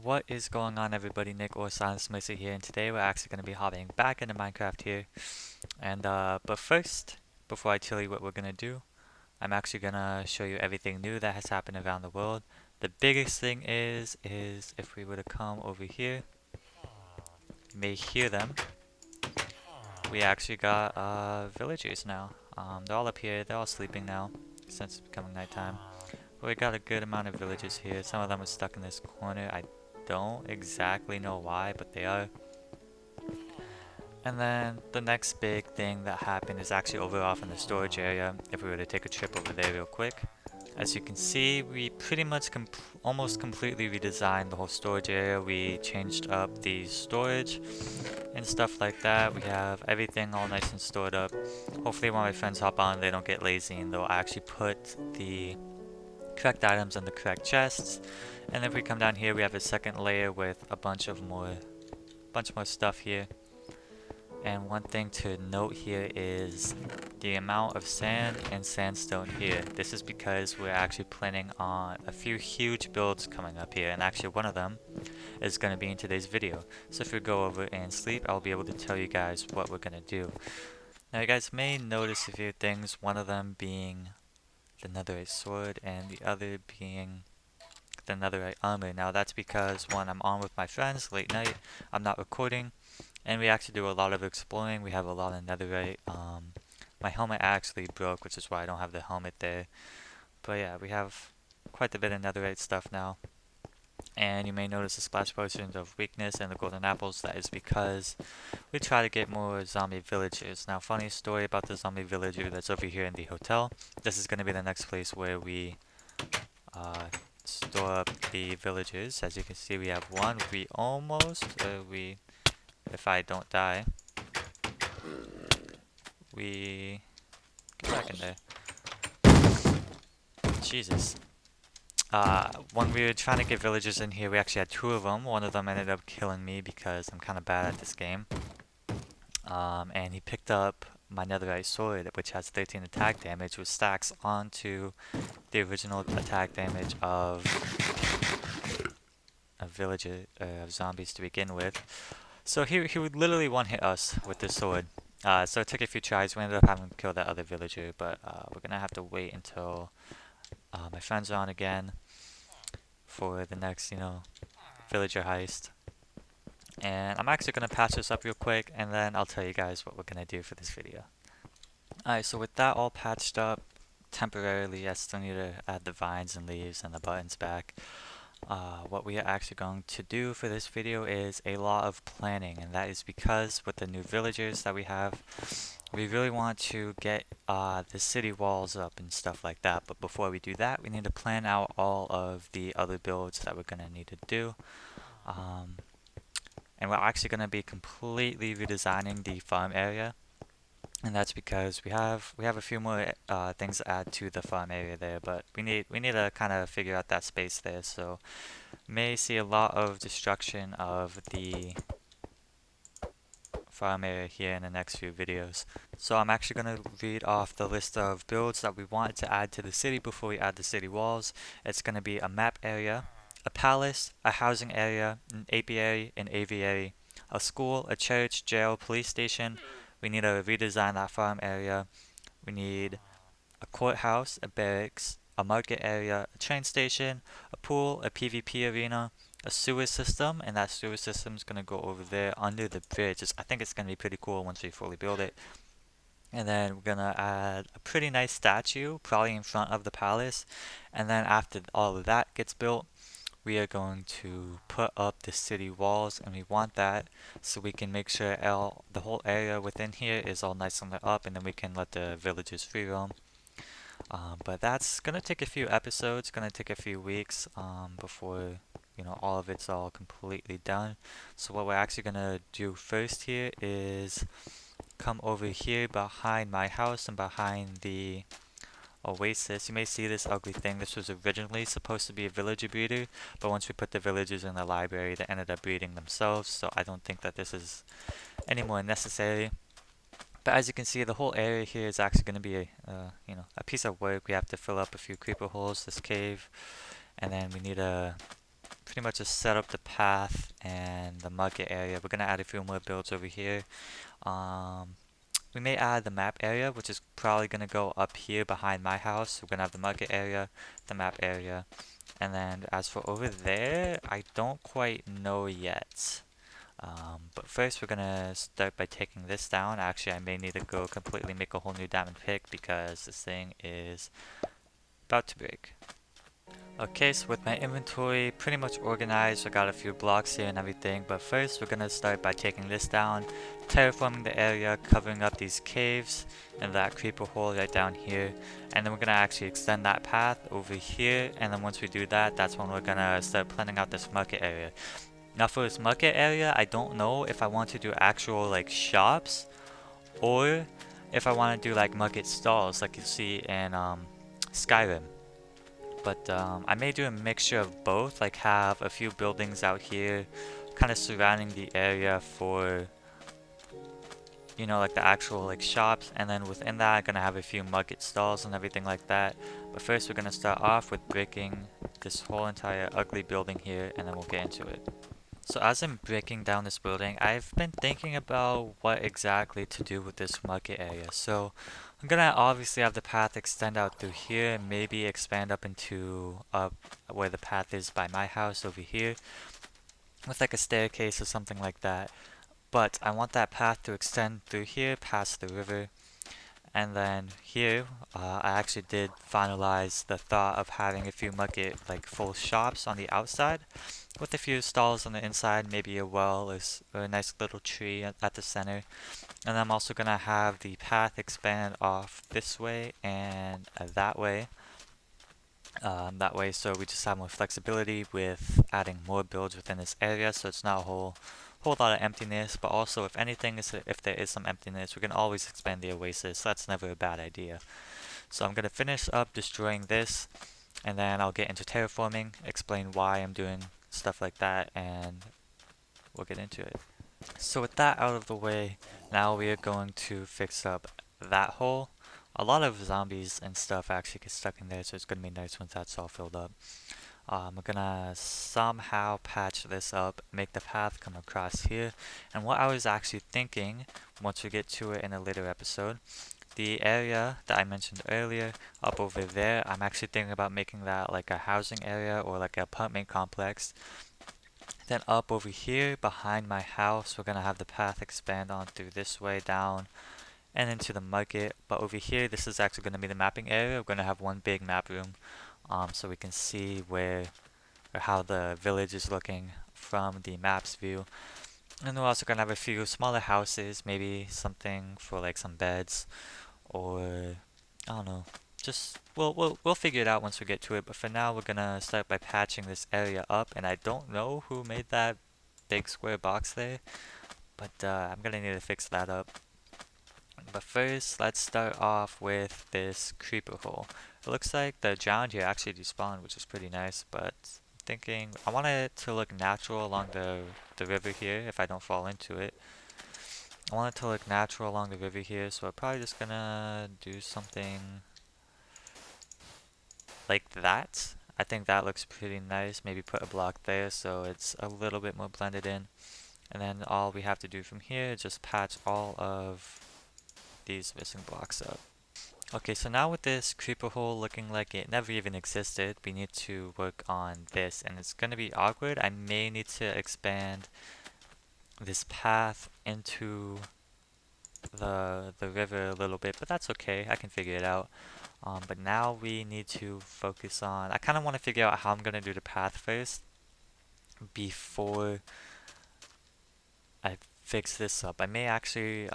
What is going on, everybody? Nick or Silentz here, and today we're actually going to be hopping back into Minecraft here. But first, before I tell you what we're going to do, I'm actually going to show you everything new that has happened around the world. The biggest thing is if we were to come over here, you may hear them. We actually got villagers now. They're all up here. They're all sleeping now since it's becoming nighttime. But we got a good amount of villagers here. Some of them are stuck in this corner. I don't exactly know why, but they are. And then the next big thing that happened is actually over off in the storage area. If we were to take a trip over there real quick. As you can see, we pretty much almost completely redesigned the whole storage area. We changed up the storage and stuff like that. We have everything all nice and stored up. Hopefully when my friends hop on, they don't get lazy and they'll actually put the correct items in the correct chests. And if we come down here, we have a second layer with a bunch more stuff here. And one thing to note here is the amount of sand and sandstone here. This is because we're actually planning on a few huge builds coming up here, and actually one of them is going to be in today's video. So if we go over and sleep, I'll be able to tell you guys what we're going to do. Now you guys may notice a few things, one of them being the netherite sword and the other being the netherite armor. Now that's because when I'm on with my friends late night, I'm not recording. And we actually do a lot of exploring. We have a lot of netherite. My helmet actually broke, which is why I don't have the helmet there. But yeah, we have quite a bit of netherite stuff now. And you may notice the splash potions of weakness and the golden apples. That is because we try to get more zombie villagers. Now, funny story about the zombie villager that's over here in the hotel. This is going to be the next place where we store up the villagers. As you can see, we have one. We almost, if I don't die, we get back in there. Jesus. When we were trying to get villagers in here, we actually had two of them. One of them ended up killing me because I'm kind of bad at this game. And he picked up my netherite sword, which has 13 attack damage, which stacks onto the original attack damage of a villager, of zombies to begin with. So he would literally one-hit us with this sword. So it took a few tries. We ended up having to kill that other villager, but we're gonna have to wait until my friends are on again for the next, villager heist. And I'm actually gonna patch this up real quick, and then I'll tell you guys what we're gonna do for this video. Alright, so with that all patched up, temporarily, I still need to add the vines and leaves and the buttons back. What we are actually going to do for this video is a lot of planning, and that is because with the new villagers that we have, we really want to get the city walls up and stuff like that. But before we do that, we need to plan out all of the other builds that we're going to need to do. And we're actually going to be completely redesigning the farm area. And that's because we have a few more things to add to the farm area there, but we need to kind of figure out that space there. So may see a lot of destruction of the farm area here in the next few videos. So I'm actually going to read off the list of builds that we wanted to add to the city before we add the city walls. It's going to be a map area, a palace, a housing area, an apiary, an aviary, a school, a church, jail, police station. We need to redesign that farm area. We need a courthouse, a barracks, a market area, a train station, a pool, a PvP arena, a sewer system, and that sewer system is going to go over there under the bridge. I think it's going to be pretty cool once we fully build it. And then we're going to add a pretty nice statue, probably in front of the palace. And then after all of that gets built, we are going to put up the city walls, and we want that so we can make sure the whole area within here is all nice and lit up, and then we can let the villagers free roam. But that's gonna take a few episodes, gonna take a few weeks before all of it's all completely done. So what we're actually gonna do first here is come over here behind my house and behind the oasis. You may see this ugly thing. This was originally supposed to be a villager breeder, but once we put the villagers in the library, they ended up breeding themselves, so I don't think that this is any more necessary. But as you can see, the whole area here is actually going to be a piece of work. We have to fill up a few creeper holes, this cave, and then we need to pretty much just set up the path and the market area. We're gonna add a few more builds over here. Um, we may add the map area, which is probably gonna go up here behind my house. We're gonna have the market area, the map area, and then as for over there, I don't quite know yet. But first we're gonna start by taking this down. Actually, I may need to go completely make a whole new diamond pick because this thing is about to break. Okay, so with my inventory pretty much organized, I got a few blocks here and everything, but first we're gonna start by taking this down, terraforming the area, covering up these caves and that creeper hole right down here, and then we're gonna actually extend that path over here, and then once we do that, that's when we're gonna start planning out this market area. Now for this market area, I don't know if I want to do actual like shops, or if I want to do like market stalls like you see in Skyrim. But I may do a mixture of both, like have a few buildings out here kind of surrounding the area for, you know, like the actual like shops, and then within that I'm gonna have a few market stalls and everything like that. But first we're gonna start off with breaking this whole entire ugly building here, and then we'll get into it. So as I'm breaking down this building, I've been thinking about what exactly to do with this market area. So I'm gonna obviously have the path extend out through here, and maybe expand up into where the path is by my house over here, with like a staircase or something like that. But I want that path to extend through here, past the river, and then here, I actually did finalize the thought of having a few market, like full shops on the outside, with a few stalls on the inside, maybe a well or a nice little tree at the center. And I'm also gonna have the path expand off this way and that way. That way, so we just have more flexibility with adding more builds within this area, so it's not a whole lot of emptiness. But also, if anything is, if there is some emptiness, we can always expand the oasis. That's never a bad idea. So I'm gonna finish up destroying this, and then I'll get into terraforming, explain why I'm doing stuff like that, and we'll get into it. So with that out of the way, now we are going to fix up that hole. A lot of zombies and stuff actually get stuck in there, so it's gonna be nice once that's all filled up. We're gonna somehow patch this up, make the path come across here. And what I was actually thinking, once we get to it in a later episode, the area that I mentioned earlier, up over there, I'm actually thinking about making that like a housing area or like an apartment complex. Then up over here, behind my house, we're gonna have the path expand on through this way down and into the market. But over here, this is actually gonna be the mapping area. We're gonna have one big map room, so we can see where or how the village is looking from the maps view. And we're also gonna have a few smaller houses, maybe something for like some beds, or I don't know. Just we'll figure it out once we get to it. But for now, we're gonna start by patching this area up. And I don't know who made that big square box there, but I'm gonna need to fix that up. But first, let's start off with this creeper hole. It looks like the drowned here actually despawned, which is pretty nice. But I'm thinking I want it to look natural along the river here if I don't fall into it. I want it to look natural along the river here, so I'm probably just gonna do something like that. I think that looks pretty nice. Maybe put a block there so it's a little bit more blended in. And then all we have to do from here is just patch all of these missing blocks up. Okay, so now with this creeper hole looking like it never even existed, we need to work on this, and it's gonna be awkward. I may need to expand this path into the river a little bit, but that's okay. I can figure it out. But now we need to focus on, I kind of want to figure out how I'm going to do the path first before I fix this up. I may actually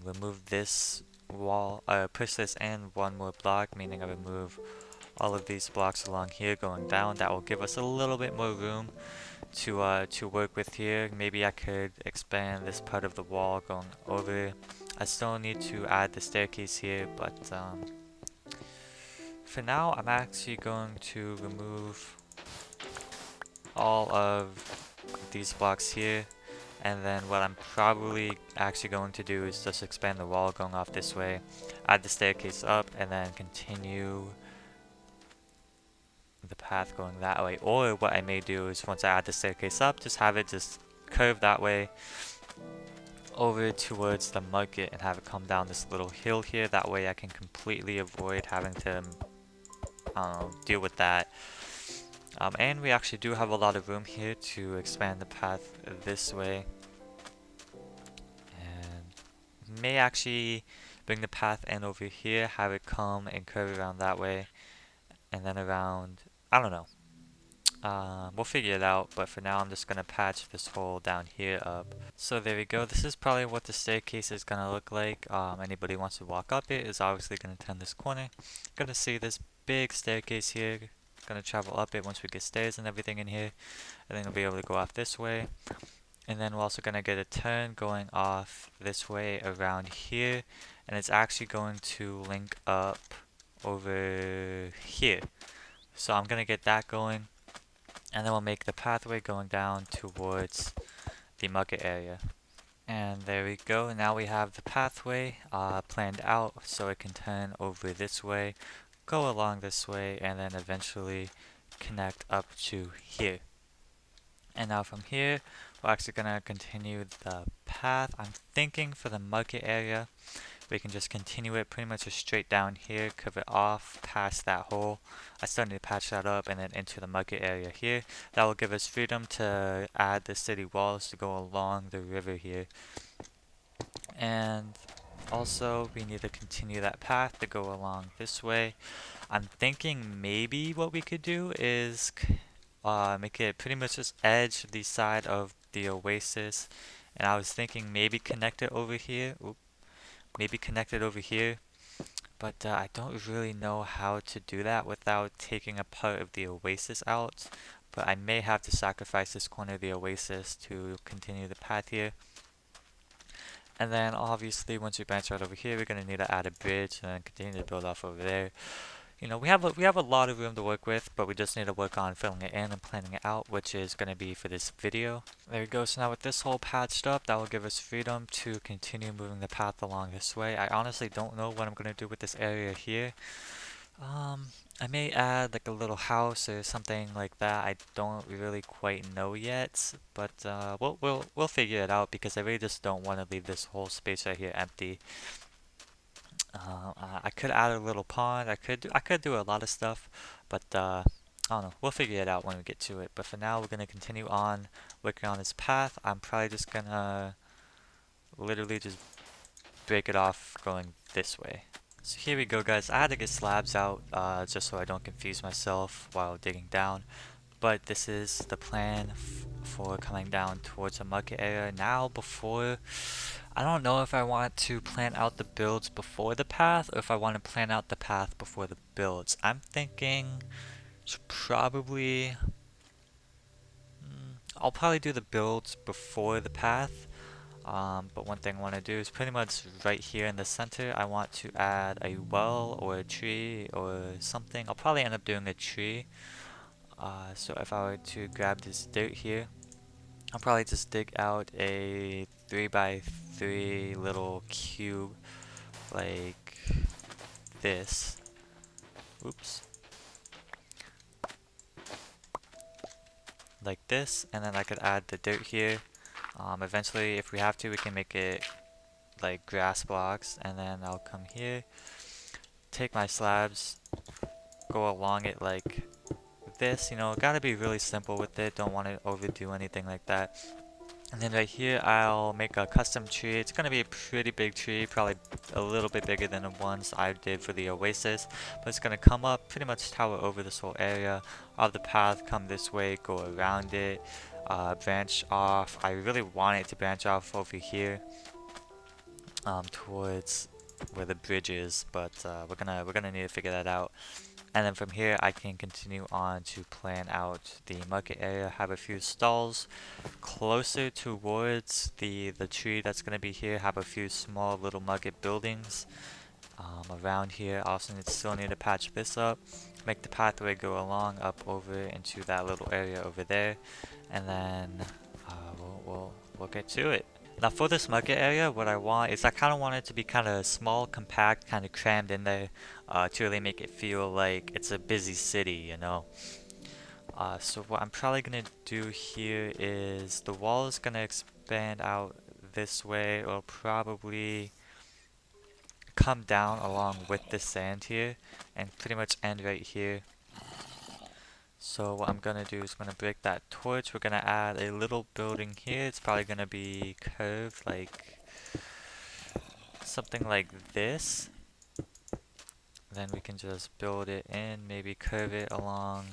remove this wall, push this in one more block, meaning I remove all of these blocks along here going down. That will give us a little bit more room to work with here. Maybe I could expand this part of the wall going over. I still need to add the staircase here, but for now I'm actually going to remove all of these blocks here, and then what I'm probably actually going to do is just expand the wall going off this way, add the staircase up, and then continue the path going that way. Or what I may do is once I add the staircase up, just have it just curve that way over towards the market and have it come down this little hill here. That way I can completely avoid having to deal with that. And we actually do have a lot of room here to expand the path this way. And may actually bring the path in over here, have it come and curve around that way. And then around, I don't know. We'll figure it out, but for now I'm just gonna patch this hole down here up. So there we go. This is probably what the staircase is gonna look like. Anybody wants to walk up it is obviously gonna turn this corner. Gonna see this big staircase here. Gonna travel up it once we get stairs and everything in here. And then we'll be able to go off this way. And then we're also gonna get a turn going off this way around here. And it's actually going to link up over here. So I'm gonna get that going. And then we'll make the pathway going down towards the market area. And there we go. Now we have the pathway planned out so it can turn over this way, go along this way, and then eventually connect up to here. And now from here, we're actually going to continue the path. I'm thinking for the market area, we can just continue it pretty much just straight down here, curve it off past that hole. I still need to patch that up and then into the market area here. That will give us freedom to add the city walls to go along the river here. And also we need to continue that path to go along this way. I'm thinking maybe what we could do is make it pretty much just edge the side of the oasis. And I was thinking maybe connect it over here. Maybe connect it over here, but I don't really know how to do that without taking a part of the oasis out. But I may have to sacrifice this corner of the oasis to continue the path here. And then obviously once we branch out over here, we're going to need to add a bridge and then continue to build off over there. You know, we have a lot of room to work with, but we just need to work on filling it in and planning it out, which is going to be for this video. There we go. So now with this hole patched up, that will give us freedom to continue moving the path along this way. I honestly don't know what I'm going to do with this area here. I may add like a little house or something like that. I don't really quite know yet, but we'll figure it out because I really just don't want to leave this whole space right here empty. I could add a little pond. I could do a lot of stuff, but I don't know. We'll figure it out when we get to it. But for now, we're gonna continue on working on this path. I'm probably just gonna literally just break it off going this way. So here we go, guys. I had to get slabs out just so I don't confuse myself while digging down. But this is the plan for coming down towards the market area. Now, before, I don't know if I want to plan out the builds before the path or if I want to plan out the path before the builds. I'm thinking probably, I'll probably do the builds before the path. But one thing I want to do is pretty much right here in the center, I want to add a well or a tree or something. I'll probably end up doing a tree. So if I were to grab this dirt here, I'll probably just dig out a 3x3 little cube like this. Oops. Like this, and then I could add the dirt here. Eventually, if we have to, we can make it like grass blocks, and then I'll come here, take my slabs, go along it like this. You know, gotta be really simple with it. Don't want to overdo anything like that. And then right here, I'll make a custom tree. It's gonna be a pretty big tree, probably a little bit bigger than the ones I did for the oasis. But it's gonna come up, pretty much tower over this whole area. Of the path, come this way, go around it, branch off. I really want it to branch off over here, towards where the bridge is. But we're gonna need to figure that out. And then from here, I can continue on to plan out the market area, have a few stalls closer towards the tree that's going to be here, have a few small little market buildings around here. Also still need to patch this up, make the pathway go along up over into that little area over there, and then we'll get to it. Now for this market area, what I want is I kind of want it to be kind of small, compact, kind of crammed in there to really make it feel like it's a busy city, you know. So what I'm probably gonna do here is the wall is gonna expand out this way, or probably come down along with the sand here and pretty much end right here. So what I'm gonna do is I'm gonna break that torch. We're gonna add a little building here. It's probably gonna be curved like something like this. Then we can just build it in, maybe curve it along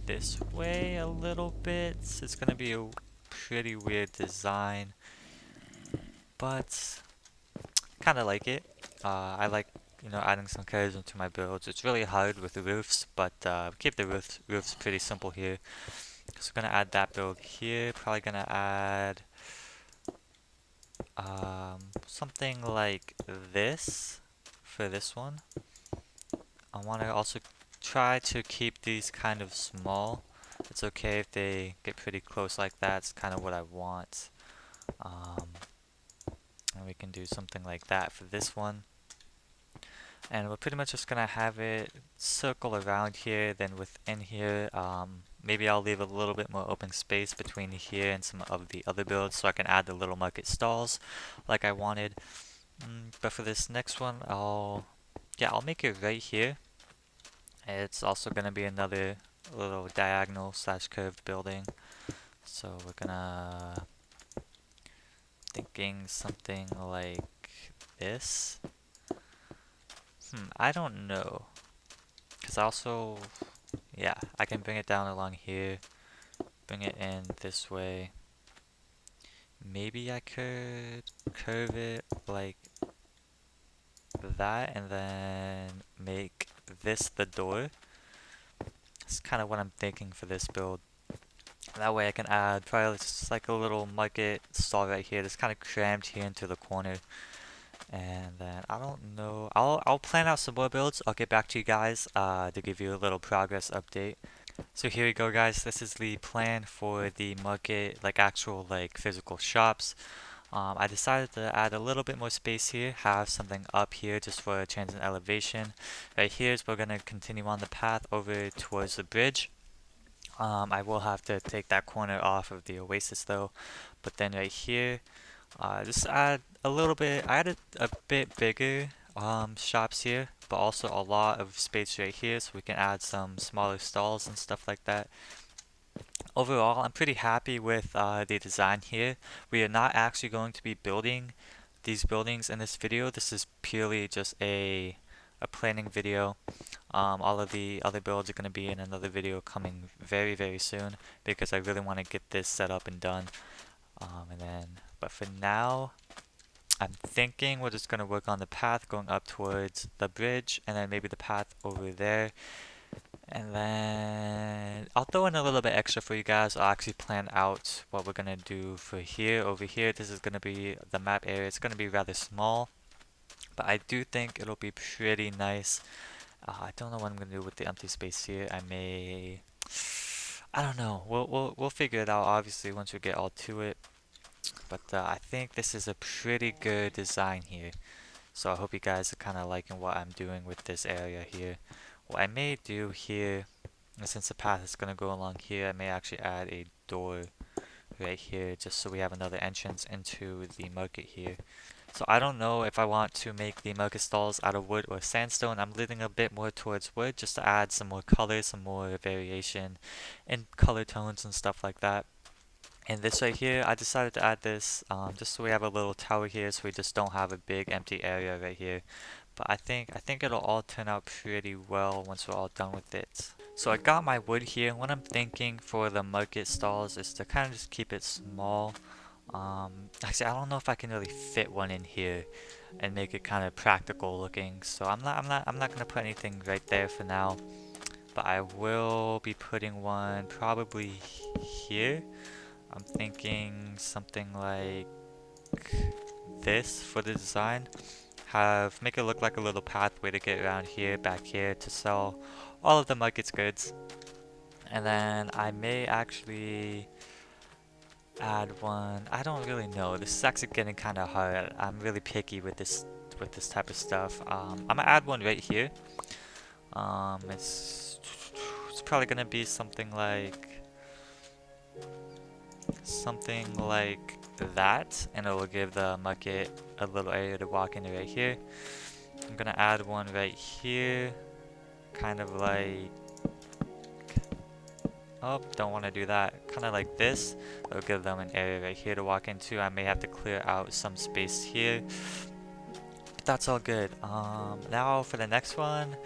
this way a little bit. It's gonna be a pretty weird design, but kind of like it. I like, adding some curves into my builds. It's really hard with the roofs, but keep the roofs pretty simple here. So we're gonna add that build here. Probably gonna add something like this for this one. I want to also try to keep these kind of small. It's okay if they get pretty close like that. It's kind of what I want. And we can do something like that for this one. And we're pretty much just gonna have it circle around here. Then within here, maybe I'll leave a little bit more open space between here and some of the other builds so I can add the little market stalls like I wanted. But for this next one, I'll make it right here. It's also gonna be another little diagonal slash curved building. So we're gonna thinking something like this. I don't know. Cause also, yeah, I can bring it down along here, bring it in this way. Maybe I could curve it like that and then make this the door. That's kind of what I'm thinking for this build. That way I can add probably just like a little market stall right here that's kind of crammed here into the corner. And then I don't know. I'll plan out some more builds. I'll get back to you guys to give you a little progress update. So here we go, guys. This is the plan for the market, like actual like physical shops. I decided to add a little bit more space here, have something up here just for a change in elevation. Right here is we're gonna continue on the path over towards the bridge. I will have to take that corner off of the oasis though. But then right here, just add a little bit. I added a bit bigger shops here, but also a lot of space right here, so we can add some smaller stalls and stuff like that. Overall, I'm pretty happy with the design here. We are not actually going to be building these buildings in this video. This is purely just a planning video. All of the other builds are going to be in another video coming very, very soon because I really want to get this set up and done. But for now, I'm thinking we're just going to work on the path going up towards the bridge and then maybe the path over there. And then I'll throw in a little bit extra for you guys. I'll actually plan out what we're going to do for here. Over here, this is going to be the map area. It's going to be rather small, but I do think it'll be pretty nice. I don't know what I'm going to do with the empty space here. I don't know. We'll figure it out obviously once we get all to it. But I think this is a pretty good design here. So I hope you guys are kind of liking what I'm doing with this area here. What I may do here, since the path is going to go along here, I may actually add a door right here just so we have another entrance into the market here. So I don't know if I want to make the market stalls out of wood or sandstone. I'm leaning a bit more towards wood just to add some more color, some more variation in color tones and stuff like that. And this right here, I decided to add this just so we have a little tower here so we just don't have a big empty area right here. But I think it'll all turn out pretty well once we're all done with it. So I got my wood here. What I'm thinking for the market stalls is to kind of just keep it small. Actually, I don't know if I can really fit one in here and make it kind of practical looking. So I'm not gonna put anything right there for now. But I will be putting one probably here. I'm thinking something like this for the design. Make it look like a little pathway to get around here, back here to sell all of the market's goods. And then I may actually add one. I don't really know. This is actually getting kind of hard. I'm really picky with this type of stuff. I'm gonna add one right here. It's probably gonna be something like that, and it will give the market a little area to walk into right here. I'm gonna add one right here, kind of like, oh, don't want to do that, kind of like this. It'll give them an area right here to walk into. I may have to clear out some space here, but that's all good. Now for the next one,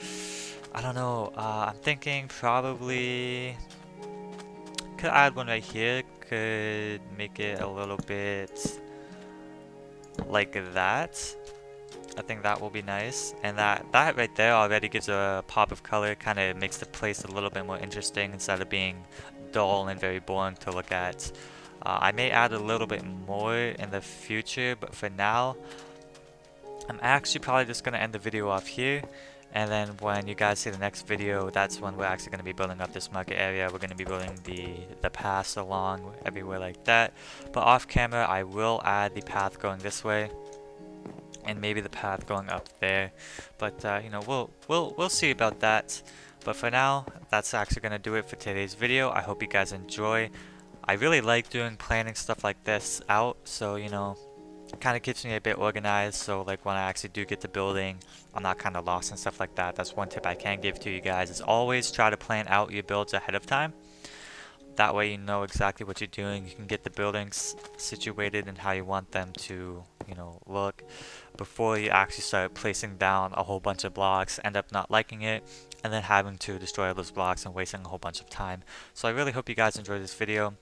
I don't know, I'm thinking probably could add one right here, could make it a little bit like that. I think that will be nice, and that right there already gives a pop of color, kind of makes the place a little bit more interesting instead of being dull and very boring to look at. I may add a little bit more in the future, but for now, I'm actually probably just going to end the video off here. And then when you guys see the next video, that's when we're actually going to be building up this market area. We're going to be building the paths along everywhere like that. But off camera, I will add the path going this way, and maybe the path going up there. But you know, we'll see about that. But for now, that's actually going to do it for today's video. I hope you guys enjoy. I really like doing planning stuff like this out, so you know, kind of keeps me a bit organized, so like when I actually do get to building, I'm not kind of lost and stuff like that. That's one tip I can give to you guys, is always try to plan out your builds ahead of time. That way you know exactly what you're doing. You can get the buildings situated and how you want them to, you know, look before you actually start placing down a whole bunch of blocks, end up not liking it, and then having to destroy those blocks and wasting a whole bunch of time. So I really hope you guys enjoyed this video.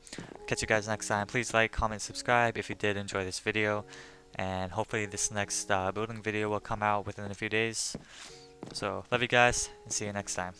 Catch you guys next time. Please like, comment, subscribe if you did enjoy this video, and hopefully this next building video will come out within a few days. So love you guys, and see you next time.